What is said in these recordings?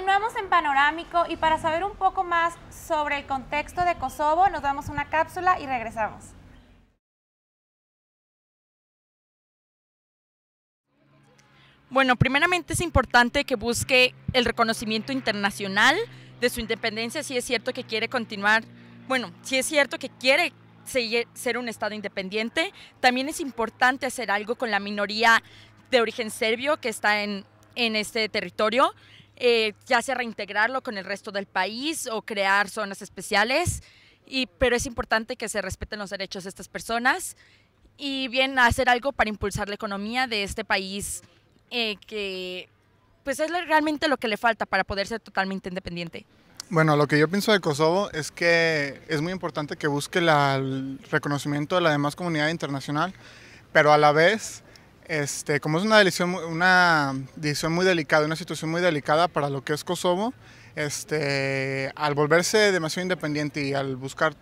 Continuamos en Panorámico y para saber un poco más sobre el contexto de Kosovo, nos damos una cápsula y regresamos. Bueno, primeramente es importante que busque el reconocimiento internacional de su independencia, si es cierto que quiere continuar, bueno, si es cierto que quiere ser un Estado independiente. También es importante hacer algo con la minoría de origen serbio que está en este territorio, ya sea reintegrarlo con el resto del país o crear zonas especiales, pero es importante que se respeten los derechos de estas personas y bien hacer algo para impulsar la economía de este país que pues es realmente lo que le falta para poder ser totalmente independiente. Bueno, lo que yo pienso de Kosovo es que es muy importante que busque el reconocimiento de la demás comunidad internacional, pero a la vez, como es una decisión muy delicada, una situación muy delicada para lo que es Kosovo, al volverse demasiado independiente y al buscar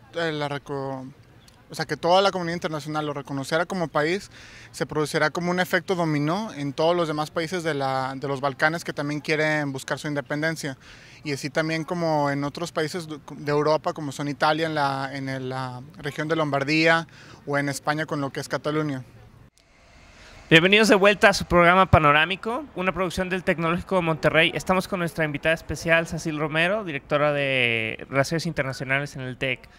o sea, que toda la comunidad internacional lo reconociera como país, se producirá como un efecto dominó en todos los demás países de los Balcanes que también quieren buscar su independencia. Y así también como en otros países de Europa, como son Italia en la región de Lombardía o en España con lo que es Cataluña. Bienvenidos de vuelta a su programa Panorámico, una producción del Tecnológico de Monterrey. Estamos con nuestra invitada especial, Sacil Romero, directora de Relaciones Internacionales en el TEC.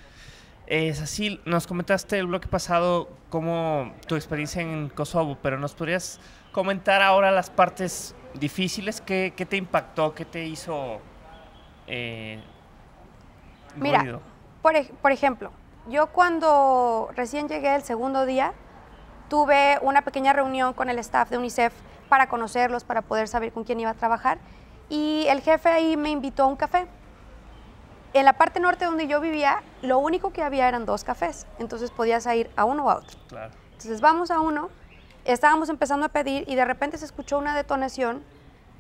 Sacil, nos comentaste el bloque pasado como tu experiencia en Kosovo, pero ¿nos podrías comentar ahora las partes difíciles? ¿Qué te impactó? ¿Qué te hizo Mira, por ejemplo, yo cuando recién llegué el segundo día, tuve una pequeña reunión con el staff de UNICEF para conocerlos, para poder saber con quién iba a trabajar, y el jefe ahí me invitó a un café. En la parte norte donde yo vivía, lo único que había eran 2 cafés, entonces podías ir a uno o a otro. Claro. Entonces vamos a uno, estábamos empezando a pedir y de repente se escuchó una detonación.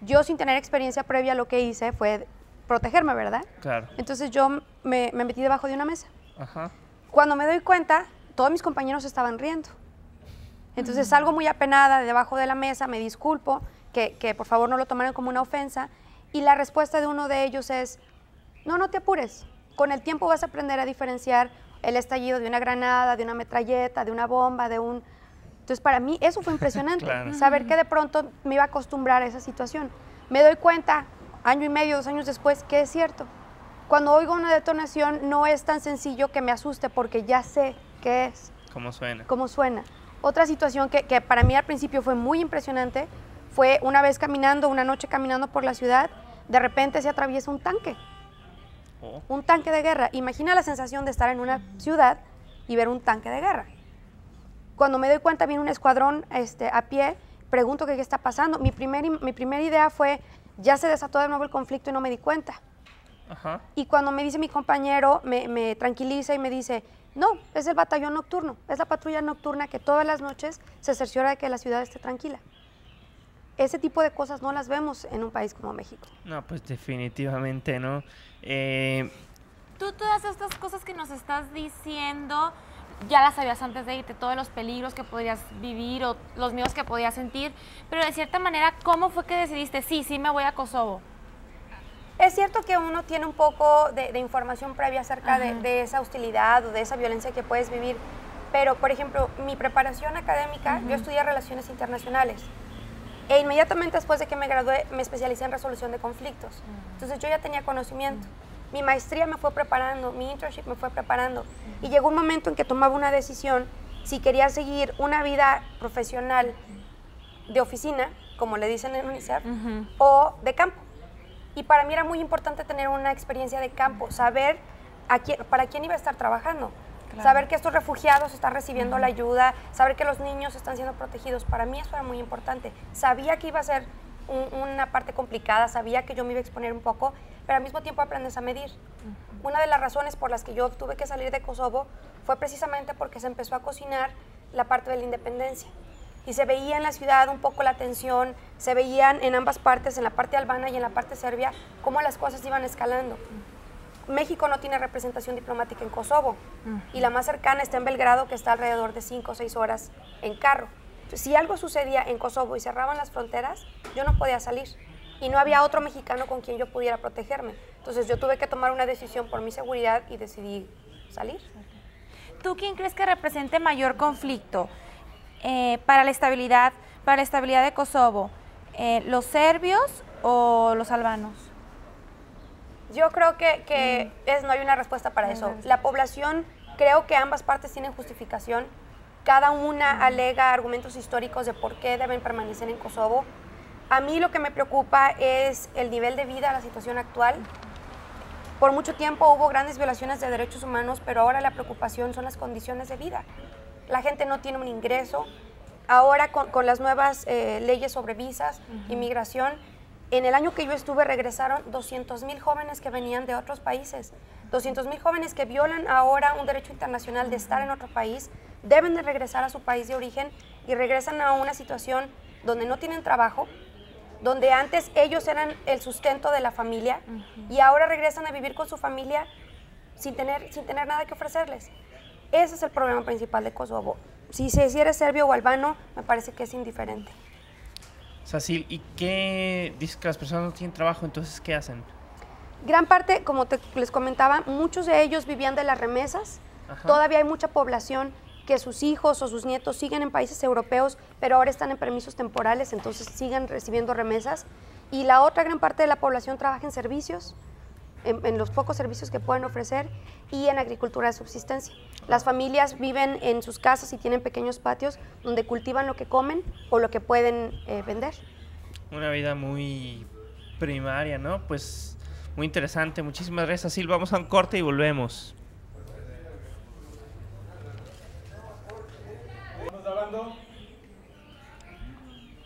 Yo, sin tener experiencia previa, lo que hice fue protegerme, ¿verdad? Claro. Entonces yo me metí debajo de una mesa. Ajá. Cuando me doy cuenta, todos mis compañeros estaban riendo. Entonces salgo muy apenada de debajo de la mesa, me disculpo, que por favor no lo tomaran como una ofensa, y la respuesta de uno de ellos es: no te apures, con el tiempo vas a aprender a diferenciar el estallido de una granada, de una metralleta, de una bomba, Entonces para mí eso fue impresionante, Claro. Saber que de pronto me iba a acostumbrar a esa situación. Me doy cuenta, año y medio, 2 años después, que es cierto. Cuando oigo una detonación no es tan sencillo que me asuste porque ya sé qué es. ¿Cómo suena? Cómo suena. Otra situación que para mí al principio fue muy impresionante fue una noche caminando por la ciudad, de repente se atraviesa un tanque. Un tanque de guerra. Imagina la sensación de estar en una ciudad y ver un tanque de guerra. Cuando me doy cuenta, viene un escuadrón a pie, pregunto qué está pasando. Mi primera idea fue: ya se desató de nuevo el conflicto y no me di cuenta. Ajá. Y cuando me dice mi compañero, me tranquiliza y me dice: no, es el batallón nocturno, es la patrulla nocturna que todas las noches se cerciora de que la ciudad esté tranquila. Ese tipo de cosas no las vemos en un país como México. No, pues definitivamente, ¿no? Tú todas estas cosas que nos estás diciendo, ya las sabías antes de irte, todos los peligros que podrías vivir o los miedos que podías sentir, pero de cierta manera, ¿cómo fue que decidiste, sí me voy a Kosovo? Es cierto que uno tiene un poco de información previa acerca de esa hostilidad o de esa violencia que puedes vivir, pero, por ejemplo, mi preparación académica, yo estudié Relaciones Internacionales. E inmediatamente después de que me gradué, me especialicé en resolución de conflictos. Entonces yo ya tenía conocimiento. Mi maestría me fue preparando, mi internship me fue preparando. Y llegó un momento en que tomaba una decisión si quería seguir una vida profesional de oficina, como le dicen en UNICEF, o de campo. Y para mí era muy importante tener una experiencia de campo, saber para quién iba a estar trabajando. Claro. Saber que estos refugiados están recibiendo la ayuda, saber que los niños están siendo protegidos. Para mí eso era muy importante. Sabía que iba a ser una parte complicada, sabía que yo me iba a exponer un poco, pero al mismo tiempo aprendes a medir. Una de las razones por las que yo tuve que salir de Kosovo fue precisamente porque se empezó a cocinar la parte de la independencia. Y se veía en la ciudad un poco la tensión, se veían en ambas partes, en la parte albana y en la parte serbia, cómo las cosas iban escalando. México no tiene representación diplomática en Kosovo y la más cercana está en Belgrado, que está alrededor de 5 o 6 horas en carro. Entonces, si algo sucedía en Kosovo y cerraban las fronteras, yo no podía salir. y no había otro mexicano con quien yo pudiera protegerme. Entonces yo tuve que tomar una decisión por mi seguridad y decidí salir. ¿Tú quién crees que represente mayor conflicto para la estabilidad de Kosovo? ¿Los serbios o los albanos? Yo creo que no hay una respuesta para eso. La población, creo que ambas partes tienen justificación. Cada una alega argumentos históricos de por qué deben permanecer en Kosovo. A mí lo que me preocupa es el nivel de vida, la situación actual. Por mucho tiempo hubo grandes violaciones de derechos humanos, pero ahora la preocupación son las condiciones de vida. La gente no tiene un ingreso. Ahora con las nuevas leyes sobre visas, inmigración, en el año que yo estuve regresaron 200,000 jóvenes que venían de otros países. 200,000 jóvenes que violan ahora un derecho internacional de estar en otro país, deben de regresar a su país de origen y regresan a una situación donde no tienen trabajo, donde antes ellos eran el sustento de la familia y ahora regresan a vivir con su familia sin tener nada que ofrecerles. Ese es el problema principal de Kosovo. Si eres serbio o albano, me parece que es indiferente. Sacil, ¿y qué dices que las personas no tienen trabajo? Entonces, ¿qué hacen? Gran parte, como les comentaba, muchos de ellos vivían de las remesas. Ajá. Todavía hay mucha población que sus hijos o sus nietos siguen en países europeos, pero ahora están en permisos temporales, entonces siguen recibiendo remesas. Y la otra gran parte de la población trabaja en servicios, en los pocos servicios que pueden ofrecer, y en agricultura de subsistencia. Las familias viven en sus casas y tienen pequeños patios donde cultivan lo que comen o lo que pueden vender. Una vida muy primaria, ¿no? Pues muy interesante. Muchísimas gracias, Sil. Vamos a un corte y volvemos. Estamos hablando